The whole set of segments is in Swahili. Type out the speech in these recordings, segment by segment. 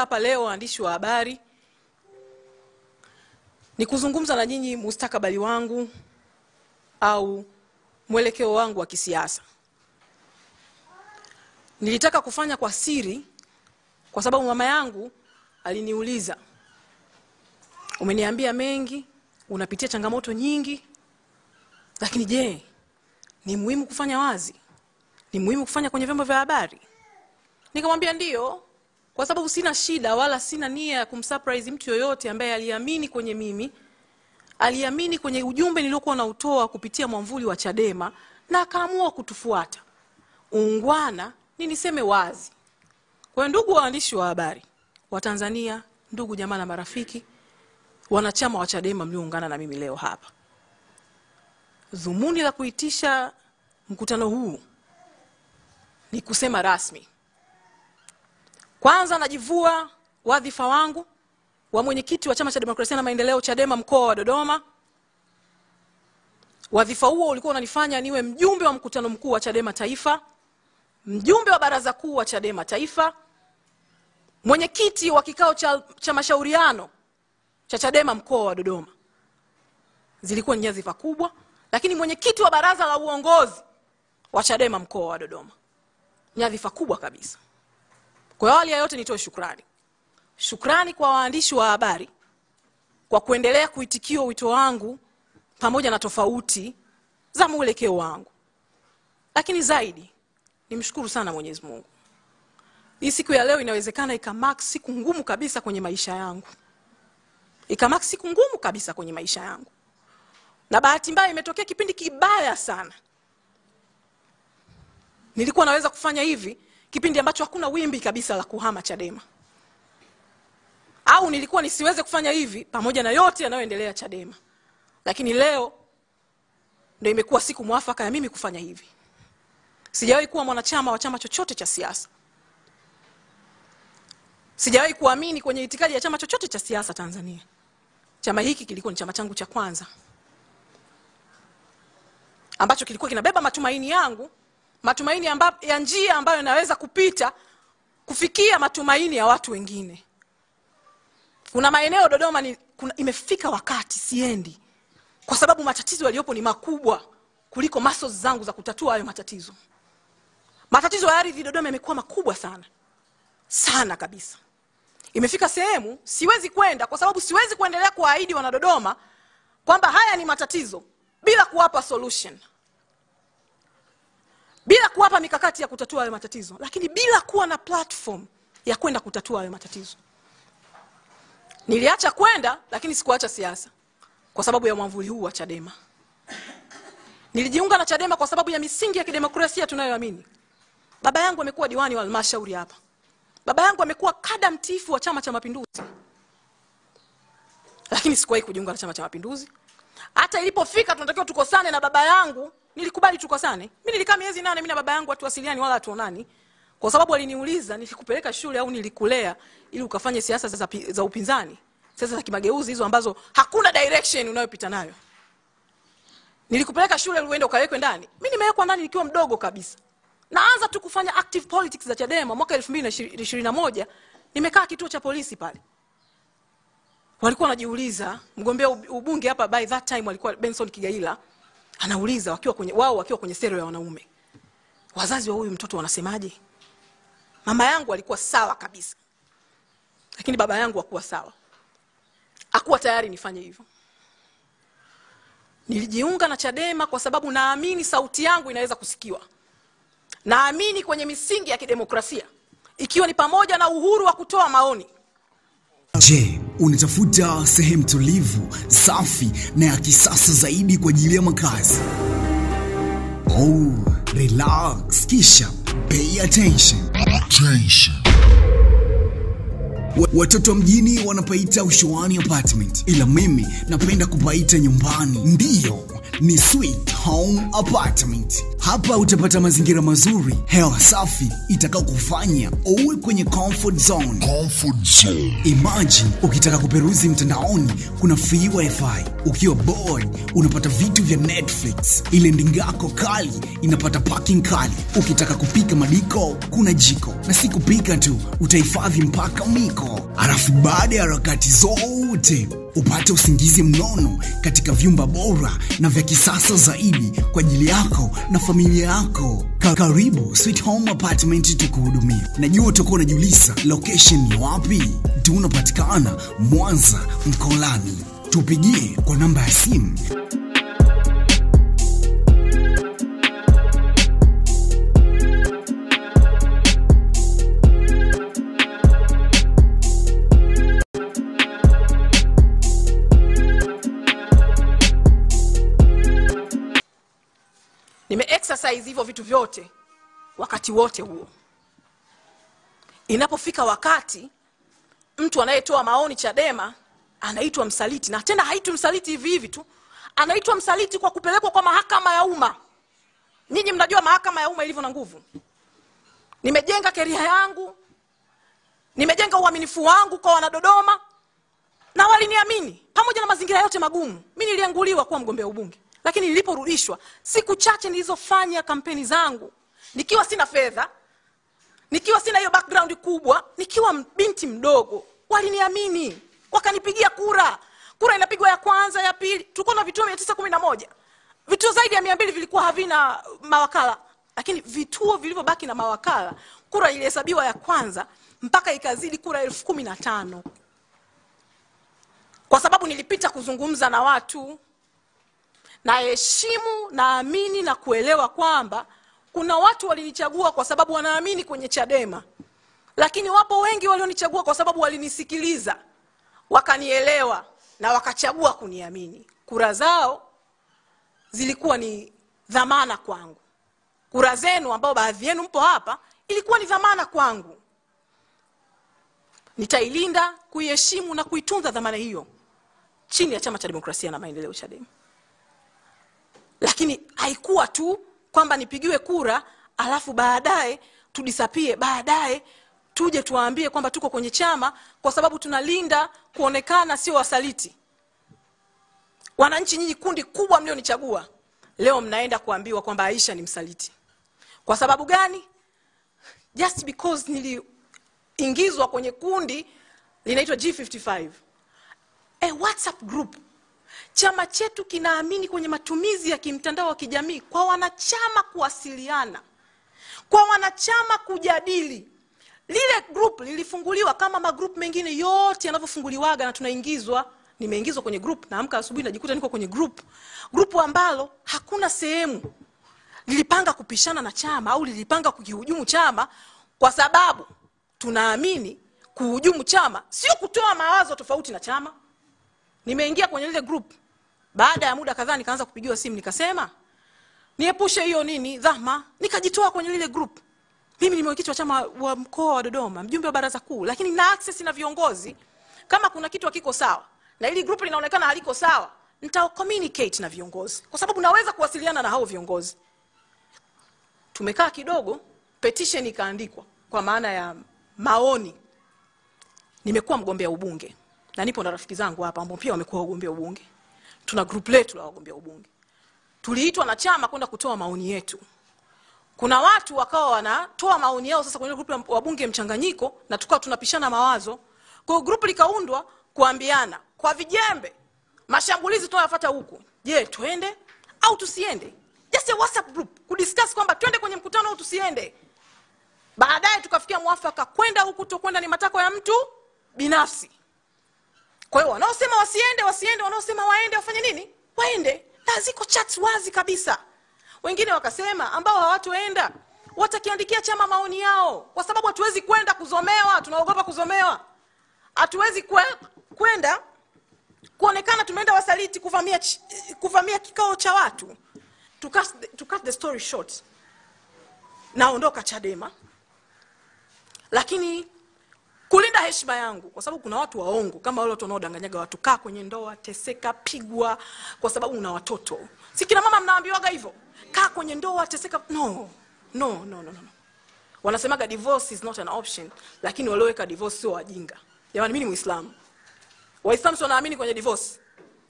hapa leo waandishi wa habari ni kuzungumza na nyinyi mustakabali wangu au mwelekeo wangu wa kisiasa. Nilitaka kufanya kwa siri kwa sababu mama yangu aliniuliza, umeniambia mengi, unapitia changamoto nyingi, lakini je, ni muhimu kufanya wazi? Ni muhimu kufanya kwenye vyombo vya habari? Nikamwambia ndio, kwa sababu sina shida wala sina nia ya kumsurprise mtu yoyote ambaye aliamini kwenye mimi, aliamini kwenye ujumbe niliokuwa nautoa kupitia mwamvuli wa Chadema na akaamua kutufuata. Ungwana ni niseme wazi. Kwa ndugu waandishi wa habari wa Tanzania, ndugu jamaa na marafiki, wanachama wa Chadema mlioungana na mimi leo hapa, dhumuni la kuitisha mkutano huu ni kusema rasmi. Kwanza najivua wadhifa wangu wa mwenyekiti wa Chama cha Demokrasia na Maendeleo Chadema mkoa wa Dodoma. Wadhifa huo ulikuwa unanifanya niwe mjumbe wa mkutano mkuu wa Chadema Taifa, mjumbe wa baraza kuu wa Chadema Taifa, mwenyekiti wa kikao cha mashauriano cha Chadema mkoa wa Dodoma. Zilikuwa ni nyadhifa kubwa, lakini mwenyekiti wa baraza la uongozi wa Chadema mkoa wa Dodoma. Nyadhifa kubwa kabisa. Kwa awali ya yote nitoe shukrani. Shukrani kwa waandishi wa habari kwa kuendelea kuitikia wito wangu pamoja na tofauti za mwelekeo wangu. Lakini zaidi nimshukuru sana Mwenyezi Mungu. Hii siku ya leo inawezekana ikamark siku ngumu kabisa kwenye maisha yangu. Ikamark siku ngumu kabisa kwenye maisha yangu. Na bahati mbaya imetokea kipindi kibaya sana. Nilikuwa naweza kufanya hivi kipindi ambacho hakuna wimbi kabisa la kuhama Chadema. Au nilikuwa nisiweze kufanya hivi pamoja na yote yanayoendelea Chadema. Lakini leo ndio imekuwa siku mwafaka ya mimi kufanya hivi. Sijawahi kuwa mwanachama wa chama chochote cha siasa. Sijawahi kuamini kwenye itikadi ya chama chochote cha siasa Tanzania. Chama hiki kilikuwa ni chama changu cha kwanza, ambacho kilikuwa kinabeba matumaini yangu, matumaini ya njia ambayo naweza kupita kufikia matumaini ya watu wengine. Kuna maeneo Dodoma imefika wakati siendi kwa sababu matatizo yaliyopo ni makubwa kuliko muscles zangu za kutatua hayo matatizo. Matatizo ya ardhi Dodoma yamekuwa makubwa sana. Sana kabisa. Imefika sehemu siwezi kwenda kwa sababu siwezi kuendelea kuahidi wana Dodoma kwamba haya ni matatizo bila kuwapa solution. Bila kuwapa mikakati ya kutatua hayo matatizo, lakini bila kuwa na platform ya kwenda kutatua hayo matatizo. Niliacha kwenda lakini sikuacha siasa kwa sababu ya mwamvuli huu wa Chadema. Nilijiunga na Chadema kwa sababu ya misingi ya kidemokrasia tunayoamini. Baba yangu amekuwa diwani wa halmashauri hapa. Baba yangu amekuwa kada mtifu wa Chama cha Mapinduzi. Lakini sikuwahi kujiunga na Chama cha Mapinduzi. Hata ilipofika tunatakiwa tukosane na baba yangu, nilikubali tukosane. Mimi nilikaa miezi 8 mimi na baba yangu hatuwasiliani wala hatuonani. Kwa sababu aliniuliza nilikupeleka shule au nilikulea ili ukafanye siasa za upinzani. Siasa za kimageuzi hizo ambazo hakuna direction unayopita nayo. Nilikupeleka shule ili uende ukawekwe ndani. Mimi nimewekwa ndani nikiwa mdogo kabisa. Naanza tu kufanya active politics za Chadema mwaka 2021, nimekaa kituo cha polisi pale. Walikuwa wanajiuliza, mgombea ubunge hapa by that time walikuwa Benson Kigaila, anauliza wakiwa kwenye sero ya wanaume, wazazi wa huyu mtoto wanasemaje? Mama yangu alikuwa sawa kabisa. Lakini baba yangu hakuwa sawa. Hakuwa tayari nifanye hivyo. Nilijiunga na Chadema kwa sababu naamini sauti yangu inaweza kusikiwa. Naamini kwenye misingi ya kidemokrasia, ikiwa ni pamoja na uhuru wa kutoa maoni. Je, unatafuta sehemu tulivu, safi na ya kisasa zaidi kwa ajili ya makazi? Oh, relax, kisha pay attention. Watoto mjini wanapaita Ushuani Apartment, ila mimi napenda kupaita nyumbani. Ndiyo, ni Sweet Home Apartment. Hapa utapata mazingira mazuri, hewa safi itakao kufanya uwe kwenye comfort zone. Imagine ukitaka kuperuzi mtandaoni kuna free wifi. Ukiwa bored unapata vitu vya Netflix. Ile ndingako kali inapata parking kali. Ukitaka kupika madiko kuna jiko. Na si kupika tu, utahifadhi mpaka miko. yako, alafu baada ya harakati zote upate usingizi mnono katika vyumba bora na vya kisasa zaidi kwa ajili yako na familia yako. Karibu Sweet Home Apartment tukuhudumia. Najua utakuwa unajiuliza location ni wapi? Tunapatikana Mwanza Mkolani. Tupigie kwa namba ya simu Nime-exercise hivyo vitu vyote wakati wote huo. Inapofika wakati mtu anayetoa maoni Chadema anaitwa msaliti, na tena haitwi msaliti hivi hivi tu, anaitwa msaliti kwa kupelekwa kwa mahakama ya umma. Ninyi mnajua mahakama ya umma ilivyo na nguvu. Nimejenga career yangu, nimejenga uaminifu wangu kwa Wanadodoma, na waliniamini pamoja na mazingira yote magumu. Mimi nilianguliwa kuwa mgombea ubunge, lakini niliporudishwa, siku chache nilizofanya kampeni zangu nikiwa sina fedha, nikiwa sina hiyo background kubwa, nikiwa binti mdogo, waliniamini, wakanipigia kura. Kura inapigwa ya kwanza, ya pili. Tulikuwa na vituo 911. Vituo zaidi ya 200 vilikuwa havina mawakala, lakini vituo vilivyobaki na mawakala, kura ilihesabiwa ya kwanza mpaka ikazidi kura 15,000. Kwa sababu nilipita kuzungumza na watu, na heshimu, naamini na kuelewa kwamba kuna watu walinichagua kwa sababu wanaamini kwenye Chadema, lakini wapo wengi walionichagua kwa sababu walinisikiliza, wakanielewa na wakachagua kuniamini. Kura zao zilikuwa ni dhamana kwangu. Kura zenu ambao baadhi yenu mpo hapa ilikuwa ni dhamana kwangu. Nitailinda, kuiheshimu na kuitunza dhamana hiyo chini ya Chama cha Demokrasia na Maendeleo, Chadema. Lakini haikuwa tu kwamba nipigiwe kura alafu baadaye tudisapie, baadaye tuje tuwaambie kwamba tuko kwenye chama kwa sababu tunalinda kuonekana sio wasaliti. Wananchi nyinyi, kundi kubwa mlionichagua, leo mnaenda kuambiwa kwamba Aisha ni msaliti. Kwa sababu gani? Just because niliingizwa kwenye kundi linaitwa G55, a WhatsApp group. Chama chetu kinaamini kwenye matumizi ya kimtandao wa kijamii kwa wanachama kuwasiliana, kwa wanachama kujadili. Lile group lilifunguliwa kama magroup mengine yote yanavyofunguliwaga, na tunaingizwa. Nimeingizwa kwenye group, naamka asubuhi najikuta niko kwenye group ambalo hakuna sehemu lilipanga kupishana na chama au lilipanga kukihujumu chama, kwa sababu tunaamini kuhujumu chama sio kutoa mawazo tofauti na chama. Nimeingia kwenye lile group, baada ya muda kadhaa nikaanza kupigiwa simu, nikasema niepushe hiyo dhama, nikajitoa kwenye lile group. Mimi ni mwenyekiti wa chama wa mkoa wa Dodoma, mjumbe wa baraza kuu, lakini na access na viongozi. Kama kuna kitu hakiko sawa na ili group linaonekana haliko sawa, nita communicate na viongozi, kwa sababu naweza kuwasiliana na hao viongozi. Tumekaa kidogo, petition ikaandikwa kwa maana ya maoni. Nimekuwa mgombea ubunge na nipo na rafiki zangu hapa ambao pia wamekuwa wagombea ubunge. Tuna group letu la wagombea ubunge. Tuliitwa na chama kwenda kutoa maoni yetu. Kuna watu wakawa wanatoa maoni yao sasa kwenye group ya wabunge mchanganyiko, na tukao tunapishana mawazo. Kwa group likaundwa kuambiana kwa vijembe mashambulizi tunayofuata huku. Je, tuende au tusiende? Just a WhatsApp group kudiscuss kwamba twende kwenye mkutano au tusiende. Baadaye tukafikia mwafaka kwenda huku, tokwenda ni matako ya mtu binafsi. Kwa hiyo wanaosema wasiende, wanaosema waende, wafanye nini? Waende. Na ziko chats wazi kabisa. Wengine wakasema ambao hawatoenda watakiandikia chama maoni yao, kwa sababu hatuwezi kwenda kuzomewa, tunaogopa kuzomewa. Hatuwezi kwenda kuonekana tumeenda wasaliti, kuvamia kikao cha watu. To cut the story short, naondoka Chadema, lakini kulinda heshima yangu, kwa sababu kuna watu waongo kama wale watu wanaodanganyaga watu, kaa kwenye ndoa, teseka, pigwa kwa sababu una watoto. Si kina mama mnaambiwaga hivyo, kaa kwenye ndoa, teseka? No. Wanasemaga divorce is not an option, lakini walioweka divorce sio wajinga. Jamani, mimi ni Muislamu. Waislamu wanaamini kwenye divorce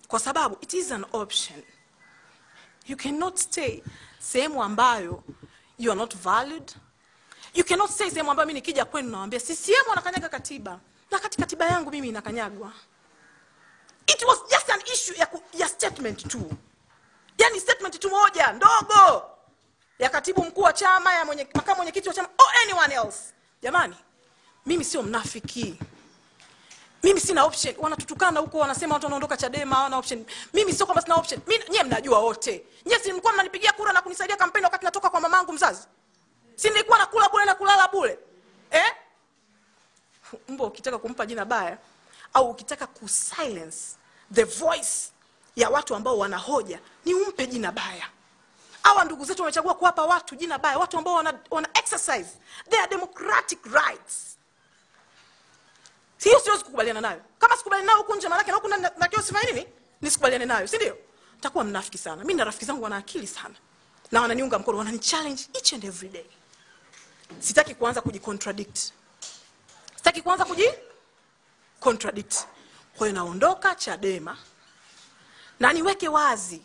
kwa sababu it is an option. You cannot stay sehemu ambayo you are not valued. You cannot stay sehemu ambayo mimi nikija kwenu nawaambia CCM wanakanyaga katiba. Na katiba yangu mimi inakanyagwa. It was just an issue ya statement tu. Yani statement tu moja ndogo ya katibu mkuu wa chama, ya makamu mwenyekiti wa chama, or anyone else. Jamani, mimi sio mnafiki. Mimi sina option. Wanatutukana huko, wanasema watu wanaondoka Chadema hawana option. Mimi sio kama sina option. Mimi nyewe mnajua wote. Nyewe si mlikuwa mnanipigia kura na kunisaidia kampeni wakati natoka kwa mamangu mzazi? Si nilikuwa nakula bure na kulala bure? Mbo ukitaka kumpa jina baya au ukitaka kusilence the voice ya watu ambao wanahoja, ni umpe jina baya. Hawa ndugu zetu wamechagua kuwapa watu jina baya, watu ambao wana exercise their democratic rights. Sio kukubaliana nayo. Kama sikubaliana nayo huko nje, maana yake na huko na kio sifanye nini? Nisikubaliane nayo, si ndio? Nitakuwa mnafiki sana. Mimi na rafiki zangu wana akili sana. Na wananiunga mkono, wanani challenge each and every day. Sitaki kuanza kujicontradict. Sitaki kuanza kujicontradict. Kwa hiyo naondoka Chadema. Na niweke wazi,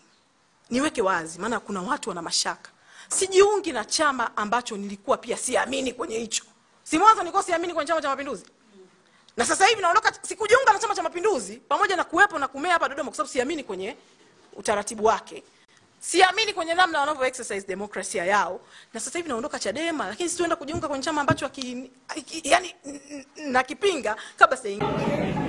maana kuna watu wana mashaka. Sijiungi na chama ambacho nilikuwa pia siamini kwenye hicho. Si mwanzo nilikuwa siamini kwenye Chama cha Mapinduzi. Na sasa hivi naondoka, sikujiunga na Chama cha Mapinduzi pamoja na kuwepo na kumea hapa Dodoma kwa sababu siamini kwenye utaratibu wake. Siamini kwenye namna wanavyo exercise demokrasia yao. Na sasa hivi naondoka Chadema, lakini sitaenda kujiunga kwenye chama ambacho yani nakipinga kabla sijaingia.